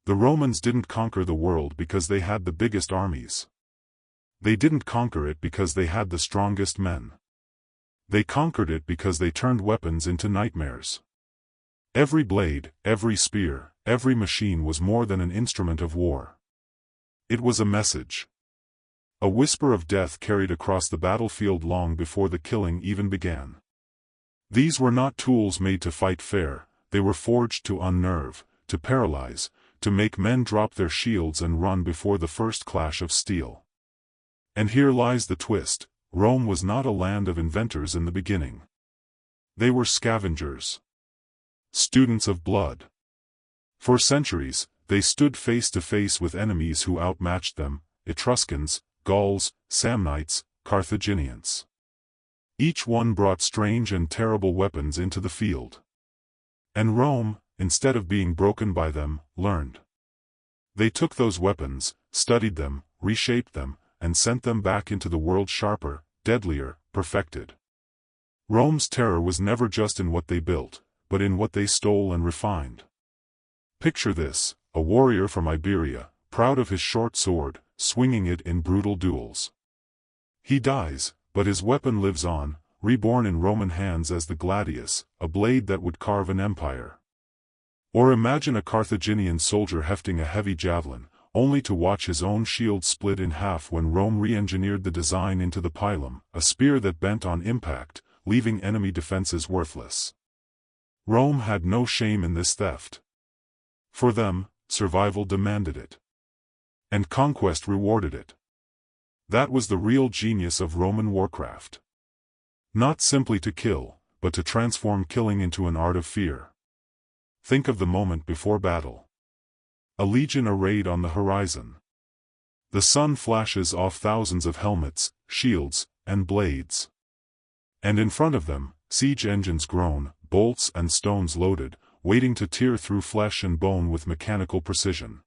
The Romans didn't conquer the world because they had the biggest armies. They didn't conquer it because they had the strongest men. They conquered it because they turned weapons into nightmares. Every blade, every spear, every machine was more than an instrument of war. It was a message. A whisper of death carried across the battlefield long before the killing even began. These were not tools made to fight fair, they were forged to unnerve, to paralyze, to make men drop their shields and run before the first clash of steel. And here lies the twist: Rome was not a land of inventors in the beginning. They were scavengers. Students of blood. For centuries, they stood face to face with enemies who outmatched them: Etruscans, Gauls, Samnites, Carthaginians. Each one brought strange and terrible weapons into the field. And Rome, instead of being broken by them, learned. They took those weapons, studied them, reshaped them, and sent them back into the world sharper, deadlier, perfected. Rome's terror was never just in what they built, but in what they stole and refined. Picture this: a warrior from Iberia, proud of his short sword, swinging it in brutal duels. He dies, but his weapon lives on, reborn in Roman hands as the Gladius, a blade that would carve an empire. Or imagine a Carthaginian soldier hefting a heavy javelin, only to watch his own shield split in half when Rome re-engineered the design into the Pilum, a spear that bent on impact, leaving enemy defenses worthless. Rome had no shame in this theft. For them, survival demanded it. And conquest rewarded it. That was the real genius of Roman warcraft. Not simply to kill, but to transform killing into an art of fear. Think of the moment before battle. A legion arrayed on the horizon. The sun flashes off thousands of helmets, shields, and blades. And in front of them, siege engines groan, bolts and stones loaded, waiting to tear through flesh and bone with mechanical precision.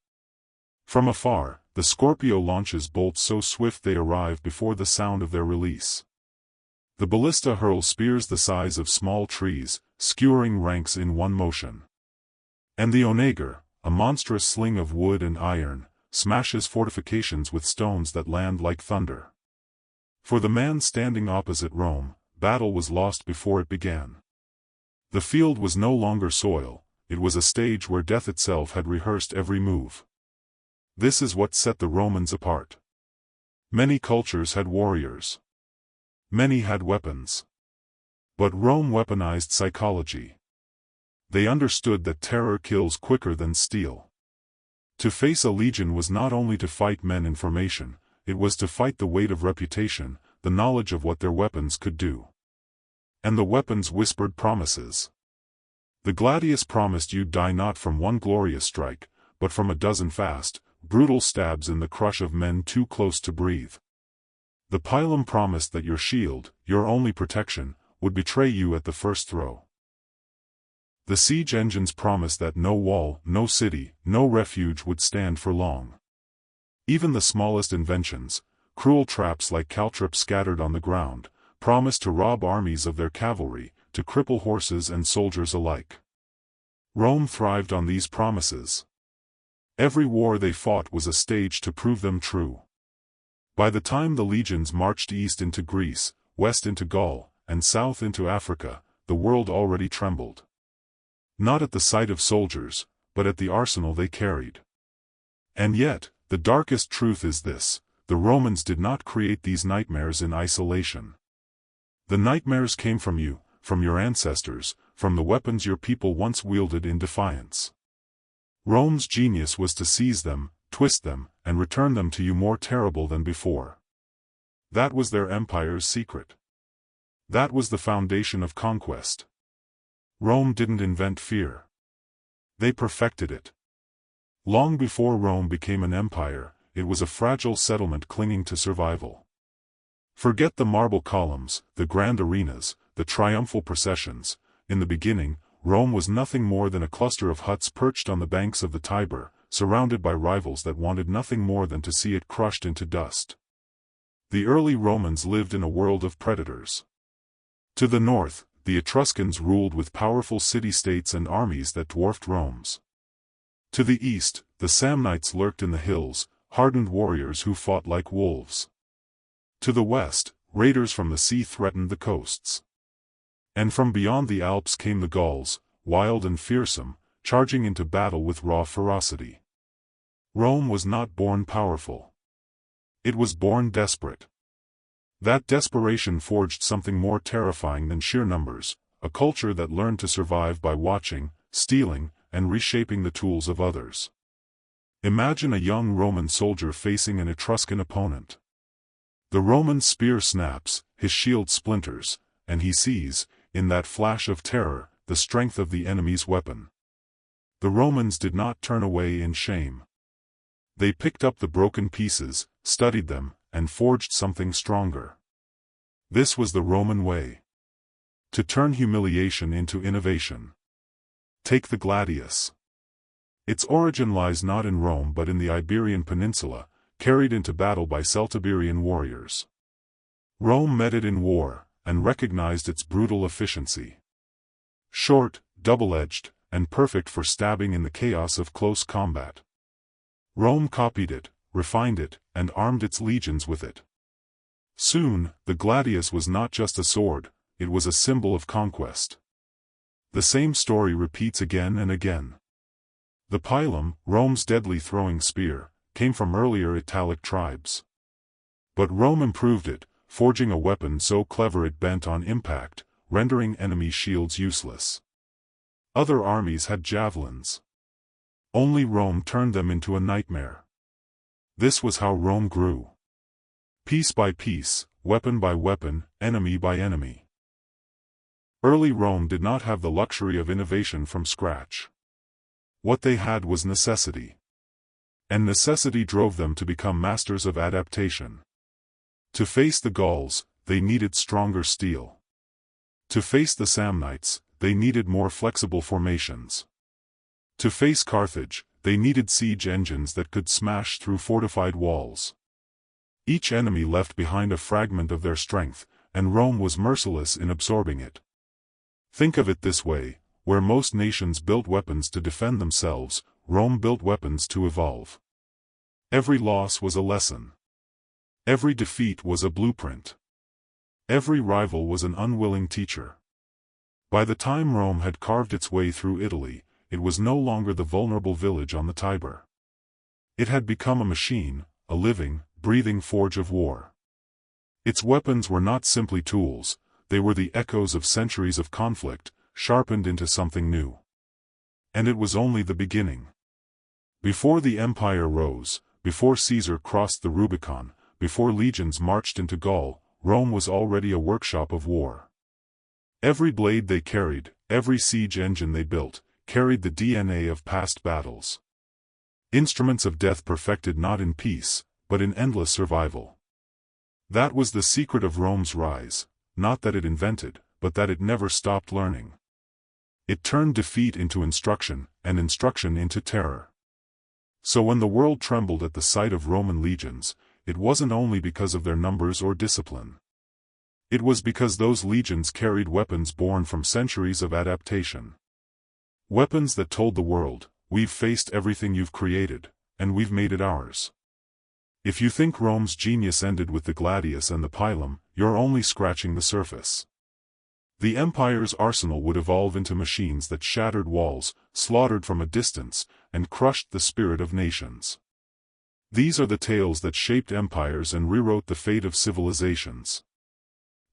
From afar, the Scorpio launches bolts so swift they arrive before the sound of their release. The ballistae hurl spears the size of small trees, skewering ranks in one motion. And the onager, a monstrous sling of wood and iron, smashes fortifications with stones that land like thunder. For the man standing opposite Rome, battle was lost before it began. The field was no longer soil, it was a stage where death itself had rehearsed every move. This is what set the Romans apart. Many cultures had warriors. Many had weapons. But Rome weaponized psychology. They understood that terror kills quicker than steel. To face a legion was not only to fight men in formation, it was to fight the weight of reputation, the knowledge of what their weapons could do. And the weapons whispered promises. The Gladius promised you'd die not from one glorious strike, but from a dozen fast, brutal stabs in the crush of men too close to breathe. The Pilum promised that your shield, your only protection, would betray you at the first throw. The siege engines promised that no wall, no city, no refuge would stand for long. Even the smallest inventions, cruel traps like caltrops scattered on the ground, promised to rob armies of their cavalry, to cripple horses and soldiers alike. Rome thrived on these promises. Every war they fought was a stage to prove them true. By the time the legions marched east into Greece, west into Gaul, and south into Africa, the world already trembled. Not at the sight of soldiers, but at the arsenal they carried. And yet, the darkest truth is this: the Romans did not create these nightmares in isolation. The nightmares came from you, from your ancestors, from the weapons your people once wielded in defiance. Rome's genius was to seize them, twist them, and return them to you more terrible than before. That was their empire's secret. That was the foundation of conquest. Rome didn't invent fear. They perfected it. Long before Rome became an empire, it was a fragile settlement clinging to survival. Forget the marble columns, the grand arenas, the triumphal processions. In the beginning, Rome was nothing more than a cluster of huts perched on the banks of the Tiber, surrounded by rivals that wanted nothing more than to see it crushed into dust. The early Romans lived in a world of predators. To the north, the Etruscans ruled with powerful city-states and armies that dwarfed Rome's. To the east, the Samnites lurked in the hills, hardened warriors who fought like wolves. To the west, raiders from the sea threatened the coasts. And from beyond the Alps came the Gauls, wild and fearsome, charging into battle with raw ferocity. Rome was not born powerful. It was born desperate. That desperation forged something more terrifying than sheer numbers, a culture that learned to survive by watching, stealing, and reshaping the tools of others. Imagine a young Roman soldier facing an Etruscan opponent. The Roman spear snaps, his shield splinters, and he sees, in that flash of terror, the strength of the enemy's weapon. The Romans did not turn away in shame. They picked up the broken pieces, studied them, and forged something stronger. This was the Roman way. To turn humiliation into innovation. Take the Gladius. Its origin lies not in Rome but in the Iberian Peninsula, carried into battle by Celtiberian warriors. Rome met it in war, and recognized its brutal efficiency. Short, double-edged, and perfect for stabbing in the chaos of close combat. Rome copied it, refined it, and armed its legions with it. Soon, the gladius was not just a sword, it was a symbol of conquest. The same story repeats again and again. The pilum, Rome's deadly throwing spear, came from earlier Italic tribes. But Rome improved it, forging a weapon so clever it bent on impact, rendering enemy shields useless. Other armies had javelins. Only Rome turned them into a nightmare. This was how Rome grew. Piece by piece, weapon by weapon, enemy by enemy. Early Rome did not have the luxury of innovation from scratch. What they had was necessity. And necessity drove them to become masters of adaptation. To face the Gauls, they needed stronger steel. To face the Samnites, they needed more flexible formations. To face Carthage, they needed siege engines that could smash through fortified walls. Each enemy left behind a fragment of their strength, and Rome was merciless in absorbing it. Think of it this way, where most nations built weapons to defend themselves, Rome built weapons to evolve. Every loss was a lesson. Every defeat was a blueprint. Every rival was an unwilling teacher. By the time Rome had carved its way through Italy, it was no longer the vulnerable village on the Tiber. It had become a machine, a living, breathing forge of war. Its weapons were not simply tools, they were the echoes of centuries of conflict, sharpened into something new. And it was only the beginning. Before the empire rose, before Caesar crossed the Rubicon, before legions marched into Gaul, Rome was already a workshop of war. Every blade they carried, every siege engine they built, carried the DNA of past battles. Instruments of death perfected not in peace, but in endless survival. That was the secret of Rome's rise, not that it invented, but that it never stopped learning. It turned defeat into instruction, and instruction into terror. So when the world trembled at the sight of Roman legions, it wasn't only because of their numbers or discipline. It was because those legions carried weapons born from centuries of adaptation. Weapons that told the world, we've faced everything you've created, and we've made it ours. If you think Rome's genius ended with the Gladius and the Pilum, you're only scratching the surface. The empire's arsenal would evolve into machines that shattered walls, slaughtered from a distance, and crushed the spirit of nations. These are the tales that shaped empires and rewrote the fate of civilizations.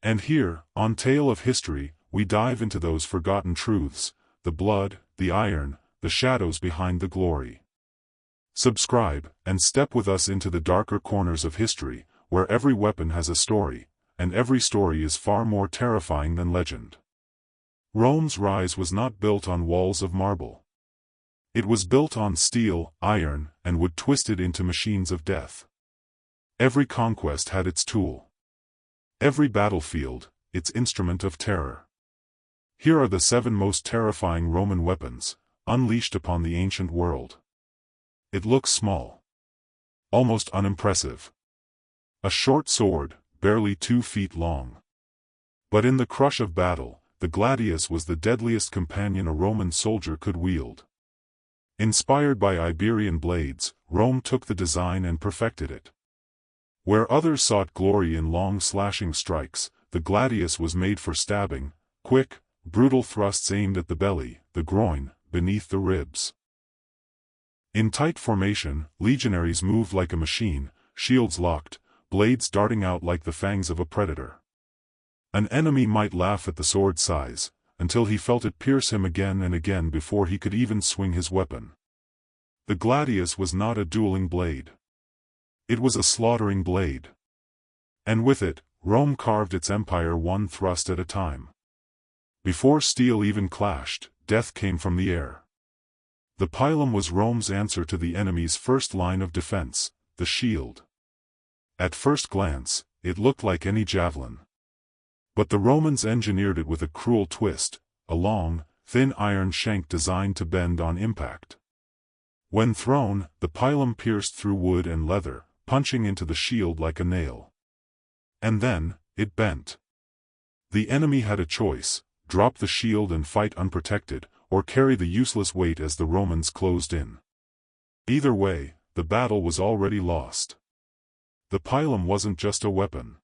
And here, on Tale of History, we dive into those forgotten truths, the blood, the iron, the shadows behind the glory. Subscribe, and step with us into the darker corners of history, where every weapon has a story, and every story is far more terrifying than legend. Rome's rise was not built on walls of marble. It was built on steel, iron, and wood twisted into machines of death. Every conquest had its tool. Every battlefield, its instrument of terror. Here are the 7 most terrifying Roman weapons, unleashed upon the ancient world. It looks small. Almost unimpressive. A short sword, barely 2 feet long. But in the crush of battle, the gladius was the deadliest companion a Roman soldier could wield. Inspired by Iberian blades, Rome took the design and perfected it. Where others sought glory in long slashing strikes, the gladius was made for stabbing, quick, brutal thrusts aimed at the belly, the groin, beneath the ribs. In tight formation, legionaries moved like a machine, shields locked, blades darting out like the fangs of a predator. An enemy might laugh at the sword's size, until he felt it pierce him again and again before he could even swing his weapon. The gladius was not a dueling blade. It was a slaughtering blade. And with it, Rome carved its empire one thrust at a time. Before steel even clashed, death came from the air. The pilum was Rome's answer to the enemy's first line of defense, the shield. At first glance, it looked like any javelin. But the Romans engineered it with a cruel twist, a long, thin iron shank designed to bend on impact. When thrown, the pilum pierced through wood and leather, punching into the shield like a nail. And then, it bent. The enemy had a choice: drop the shield and fight unprotected, or carry the useless weight as the Romans closed in. Either way, the battle was already lost. The pilum wasn't just a weapon.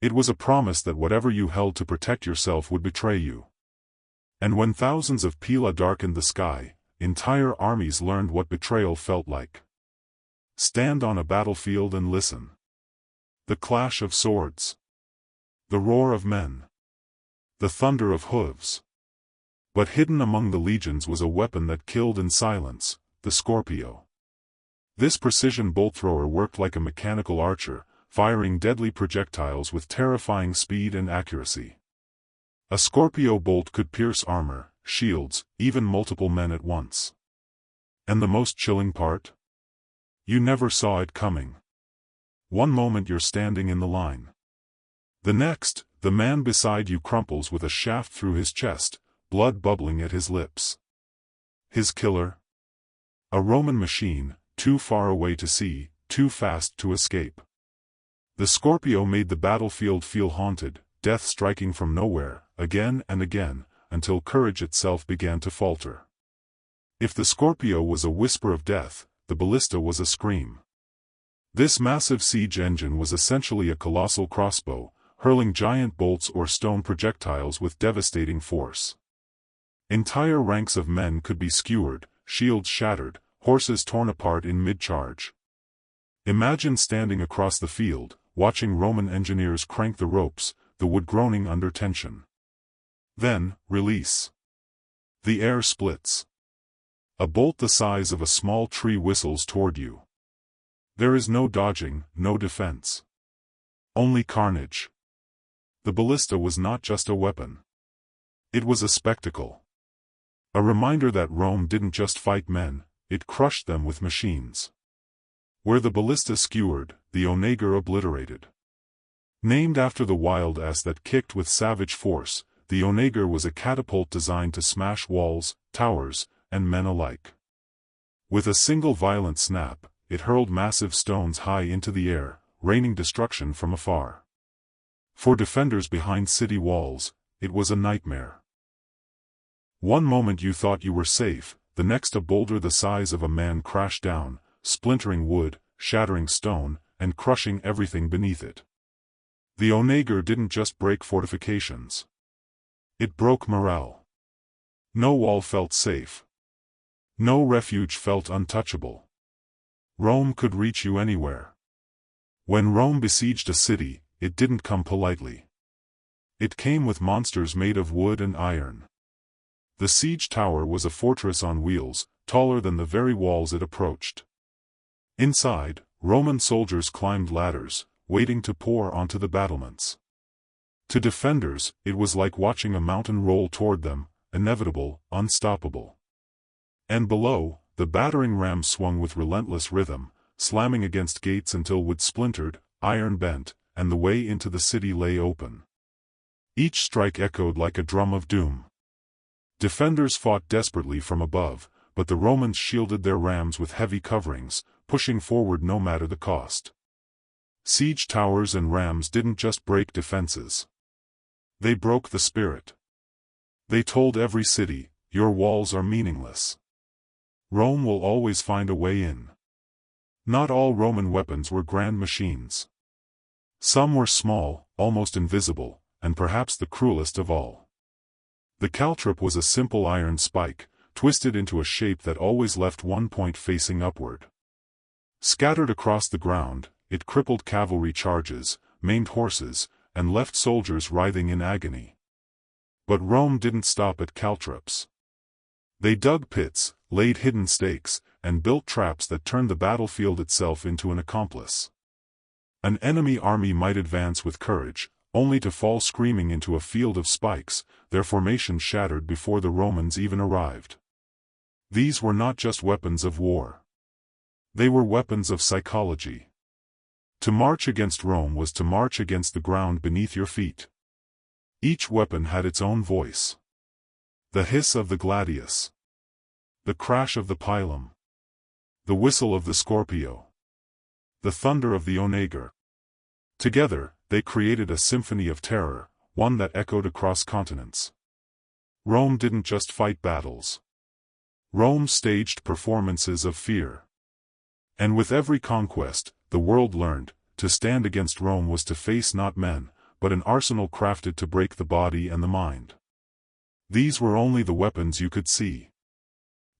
It was a promise that whatever you held to protect yourself would betray you. And when thousands of pila darkened the sky, entire armies learned what betrayal felt like. Stand on a battlefield and listen. The clash of swords. The roar of men. The thunder of hooves. But hidden among the legions was a weapon that killed in silence, the scorpio. This precision bolt thrower worked like a mechanical archer, firing deadly projectiles with terrifying speed and accuracy. A scorpio bolt could pierce armor, shields, even multiple men at once. And the most chilling part? You never saw it coming. One moment you're standing in the line. The next, the man beside you crumples with a shaft through his chest, blood bubbling at his lips. His killer? A Roman machine, too far away to see, too fast to escape. The Scorpio made the battlefield feel haunted, death striking from nowhere, again and again, until courage itself began to falter. If the Scorpio was a whisper of death, the ballista was a scream. This massive siege engine was essentially a colossal crossbow, hurling giant bolts or stone projectiles with devastating force. Entire ranks of men could be skewered, shields shattered, horses torn apart in mid-charge. Imagine standing across the field, watching Roman engineers crank the ropes, the wood groaning under tension. Then, release. The air splits. A bolt the size of a small tree whistles toward you. There is no dodging, no defense. Only carnage. The ballista was not just a weapon. It was a spectacle. A reminder that Rome didn't just fight men, it crushed them with machines. Where the ballista skewered, the onager obliterated. Named after the wild ass that kicked with savage force, the onager was a catapult designed to smash walls, towers, and men alike. With a single violent snap, it hurled massive stones high into the air, raining destruction from afar. For defenders behind city walls, it was a nightmare. One moment you thought you were safe, the next a boulder the size of a man crashed down, splintering wood, shattering stone, and crushing everything beneath it. The onager didn't just break fortifications. It broke morale. No wall felt safe. No refuge felt untouchable. Rome could reach you anywhere. When Rome besieged a city, it didn't come politely. It came with monsters made of wood and iron. The siege tower was a fortress on wheels, taller than the very walls it approached. Inside, Roman soldiers climbed ladders, waiting to pour onto the battlements. To defenders, it was like watching a mountain roll toward them, inevitable, unstoppable. And below, the battering rams swung with relentless rhythm, slamming against gates until wood splintered, iron bent, and the way into the city lay open. Each strike echoed like a drum of doom. Defenders fought desperately from above, but the Romans shielded their rams with heavy coverings, pushing forward no matter the cost. Siege towers and rams didn't just break defenses. They broke the spirit. They told every city, your walls are meaningless. Rome will always find a way in. Not all Roman weapons were grand machines. Some were small, almost invisible, and perhaps the cruelest of all. The caltrip was a simple iron spike, twisted into a shape that always left one point facing upward. Scattered across the ground, it crippled cavalry charges, maimed horses, and left soldiers writhing in agony. But Rome didn't stop at caltrips. They dug pits, laid hidden stakes, and built traps that turned the battlefield itself into an accomplice. An enemy army might advance with courage, only to fall screaming into a field of spikes, their formation shattered before the Romans even arrived. These were not just weapons of war. They were weapons of psychology. To march against Rome was to march against the ground beneath your feet. Each weapon had its own voice. The hiss of the Gladius. The crash of the Pilum. The whistle of the Scorpio. The thunder of the onager. Together, they created a symphony of terror, one that echoed across continents. Rome didn't just fight battles. Rome staged performances of fear. And with every conquest, the world learned, to stand against Rome was to face not men, but an arsenal crafted to break the body and the mind. These were only the weapons you could see.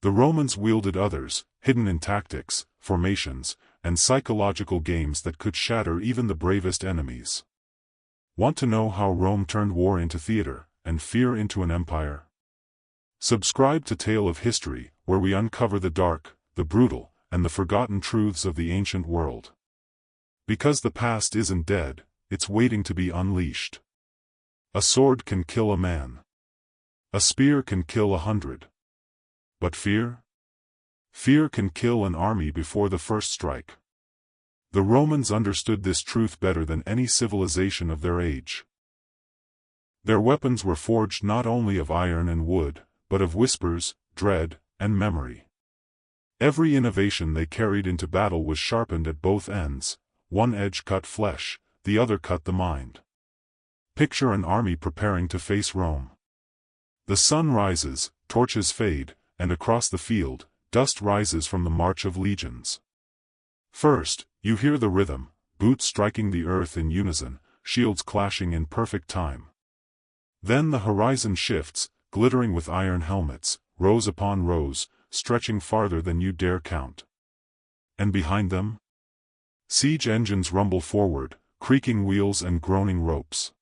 The Romans wielded others, hidden in tactics, formations, and psychological games that could shatter even the bravest enemies. Want to know how Rome turned war into theater, and fear into an empire? Subscribe to Tale of History, where we uncover the dark, the brutal, and the forgotten truths of the ancient world. Because the past isn't dead, it's waiting to be unleashed. A sword can kill a man. A spear can kill 100. But fear? Fear can kill an army before the first strike. The Romans understood this truth better than any civilization of their age. Their weapons were forged not only of iron and wood, but of whispers, dread, and memory. Every innovation they carried into battle was sharpened at both ends. One edge cut flesh, the other cut the mind. Picture an army preparing to face Rome. The sun rises, torches fade, and across the field, dust rises from the march of legions. First, you hear the rhythm, boots striking the earth in unison, shields clashing in perfect time. Then the horizon shifts, glittering with iron helmets, rows upon rows, stretching farther than you dare count. And behind them? Siege engines rumble forward, creaking wheels and groaning ropes.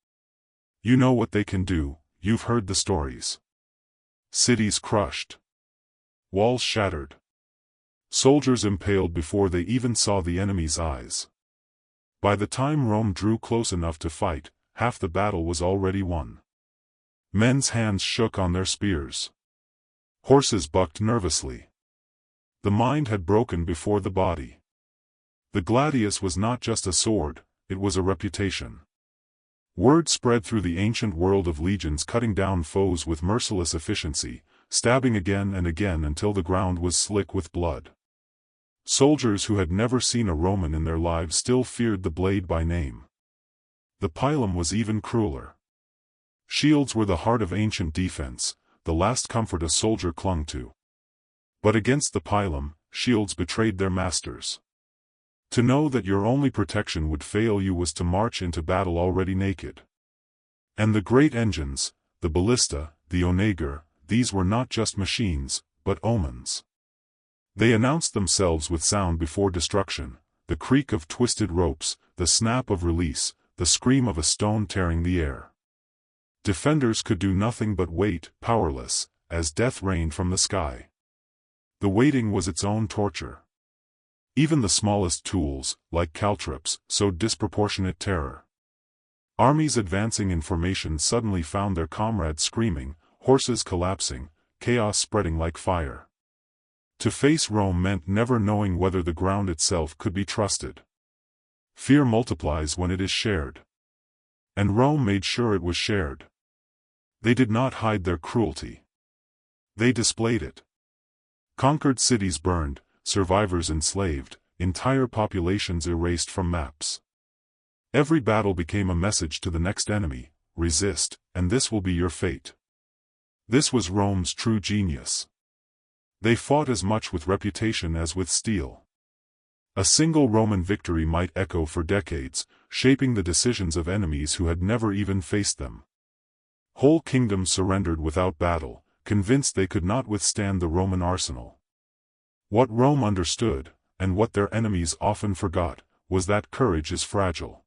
You know what they can do, you've heard the stories. Cities crushed. Walls shattered. Soldiers impaled before they even saw the enemy's eyes. By the time Rome drew close enough to fight, half the battle was already won. Men's hands shook on their spears. Horses bucked nervously. The mind had broken before the body. The Gladius was not just a sword, it was a reputation. Word spread through the ancient world of legions cutting down foes with merciless efficiency, stabbing again and again until the ground was slick with blood. Soldiers who had never seen a Roman in their lives still feared the blade by name. The Pilum was even crueler. Shields were the heart of ancient defense, the last comfort a soldier clung to. But against the Pilum, shields betrayed their masters. To know that your only protection would fail you was to march into battle already naked. And the great engines, the ballistae, the onager, these were not just machines, but omens. They announced themselves with sound before destruction, the creak of twisted ropes, the snap of release, the scream of a stone tearing the air. Defenders could do nothing but wait, powerless, as death rained from the sky. The waiting was its own torture. Even the smallest tools, like caltrips, sowed disproportionate terror. Armies advancing in formation suddenly found their comrades screaming, horses collapsing, chaos spreading like fire. To face Rome meant never knowing whether the ground itself could be trusted. Fear multiplies when it is shared. And Rome made sure it was shared. They did not hide their cruelty. They displayed it. Conquered cities burned, survivors enslaved, entire populations erased from maps. Every battle became a message to the next enemy: resist, and this will be your fate. This was Rome's true genius. They fought as much with reputation as with steel. A single Roman victory might echo for decades, shaping the decisions of enemies who had never even faced them. Whole kingdoms surrendered without battle, convinced they could not withstand the Roman arsenal. What Rome understood, and what their enemies often forgot, was that courage is fragile.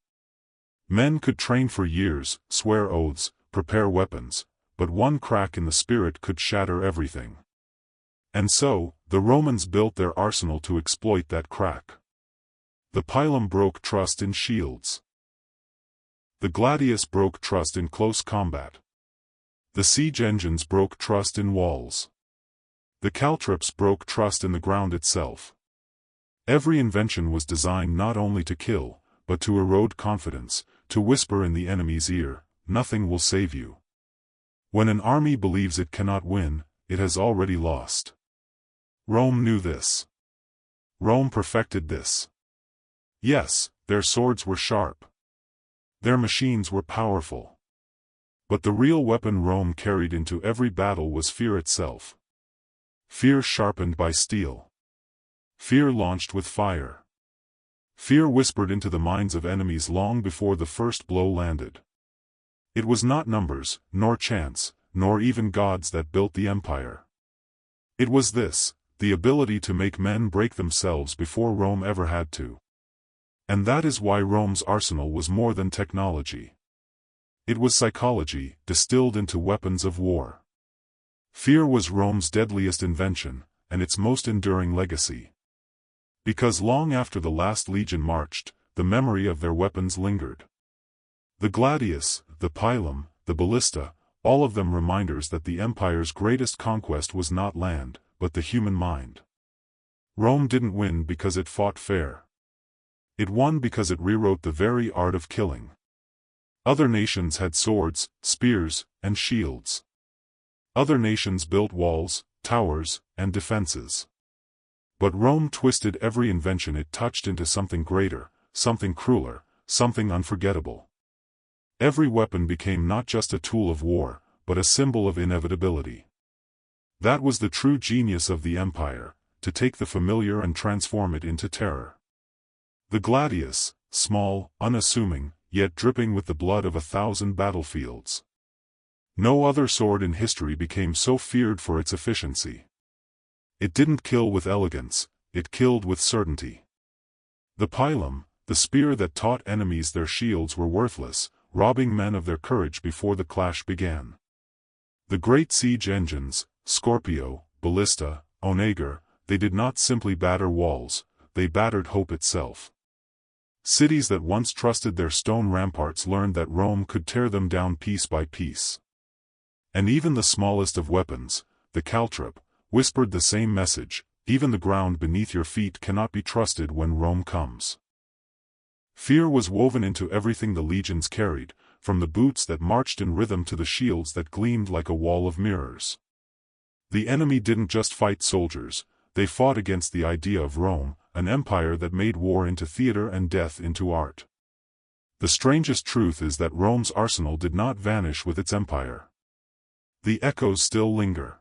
Men could train for years, swear oaths, prepare weapons, but one crack in the spirit could shatter everything. And so, the Romans built their arsenal to exploit that crack. The Pilum broke trust in shields. The Gladius broke trust in close combat. The siege engines broke trust in walls. The caltrops broke trust in the ground itself. Every invention was designed not only to kill, but to erode confidence, to whisper in the enemy's ear, "Nothing will save you." When an army believes it cannot win, it has already lost. Rome knew this. Rome perfected this. Yes, their swords were sharp. Their machines were powerful. But the real weapon Rome carried into every battle was fear itself. Fear sharpened by steel. Fear launched with fire. Fear whispered into the minds of enemies long before the first blow landed. It was not numbers, nor chance, nor even gods that built the empire. It was this, the ability to make men break themselves before Rome ever had to. And that is why Rome's arsenal was more than technology. It was psychology, distilled into weapons of war. Fear was Rome's deadliest invention, and its most enduring legacy. Because long after the last legion marched, the memory of their weapons lingered. The Gladius, the Pilum, the ballistae, all of them reminders that the empire's greatest conquest was not land, but the human mind. Rome didn't win because it fought fair. It won because it rewrote the very art of killing. Other nations had swords, spears, and shields. Other nations built walls, towers, and defenses. But Rome twisted every invention it touched into something greater, something crueler, something unforgettable. Every weapon became not just a tool of war, but a symbol of inevitability. That was the true genius of the empire, to take the familiar and transform it into terror. The Gladius, small, unassuming, yet dripping with the blood of 1,000 battlefields. No other sword in history became so feared for its efficiency. It didn't kill with elegance, it killed with certainty. The Pilum, the spear that taught enemies their shields were worthless, robbing men of their courage before the clash began. The great siege engines, Scorpio, ballistae, onager, they did not simply batter walls, they battered hope itself. Cities that once trusted their stone ramparts learned that Rome could tear them down piece by piece. And even the smallest of weapons, the caltrop, whispered the same message: even the ground beneath your feet cannot be trusted when Rome comes. Fear was woven into everything the legions carried, from the boots that marched in rhythm to the shields that gleamed like a wall of mirrors. The enemy didn't just fight soldiers, they fought against the idea of Rome, an empire that made war into theater and death into art. The strangest truth is that Rome's arsenal did not vanish with its empire. The echoes still linger.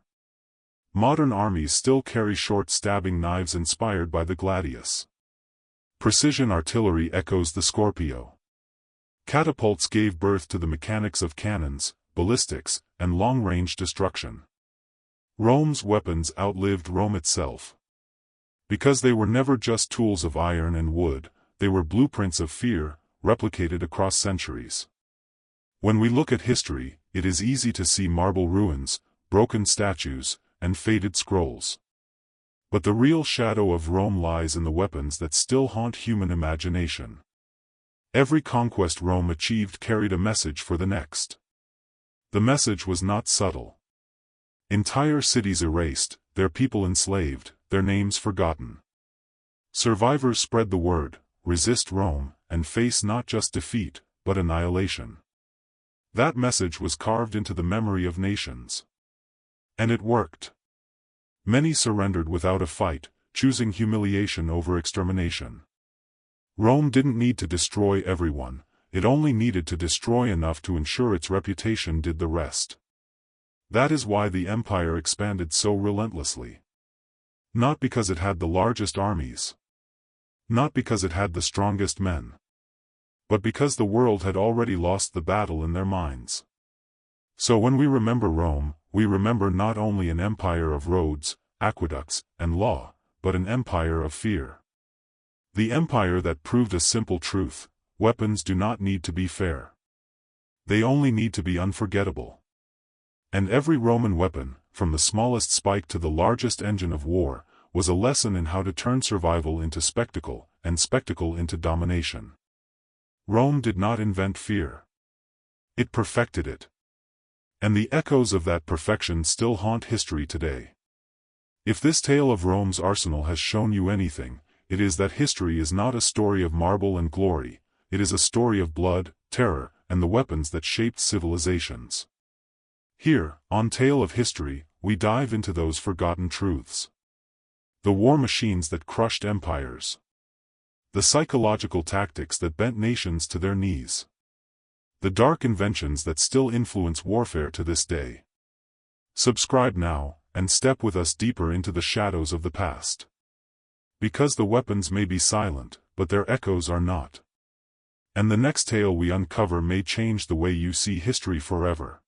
Modern armies still carry short stabbing knives inspired by the Gladius. Precision artillery echoes the Scorpio. Catapults gave birth to the mechanics of cannons, ballistics, and long-range destruction. Rome's weapons outlived Rome itself. Because they were never just tools of iron and wood, they were blueprints of fear, replicated across centuries. When we look at history, it is easy to see marble ruins, broken statues, and faded scrolls. But the real shadow of Rome lies in the weapons that still haunt human imagination. Every conquest Rome achieved carried a message for the next. The message was not subtle. Entire cities erased, their people enslaved, their names forgotten. Survivors spread the word: resist Rome, and face not just defeat, but annihilation. That message was carved into the memory of nations. And it worked. Many surrendered without a fight, choosing humiliation over extermination. Rome didn't need to destroy everyone, it only needed to destroy enough to ensure its reputation did the rest. That is why the empire expanded so relentlessly. Not because it had the largest armies. Not because it had the strongest men. But because the world had already lost the battle in their minds. So when we remember Rome, we remember not only an empire of roads, aqueducts, and law, but an empire of fear. The empire that proved a simple truth: weapons do not need to be fair. They only need to be unforgettable. And every Roman weapon, from the smallest spike to the largest engine of war, was a lesson in how to turn survival into spectacle, and spectacle into domination. Rome did not invent fear. It perfected it. And the echoes of that perfection still haunt history today. If this tale of Rome's arsenal has shown you anything, it is that history is not a story of marble and glory, it is a story of blood, terror, and the weapons that shaped civilizations. Here, on Tale of History, we dive into those forgotten truths. The war machines that crushed empires. The psychological tactics that bent nations to their knees. The dark inventions that still influence warfare to this day. Subscribe now, and step with us deeper into the shadows of the past. Because the weapons may be silent, but their echoes are not. And the next tale we uncover may change the way you see history forever.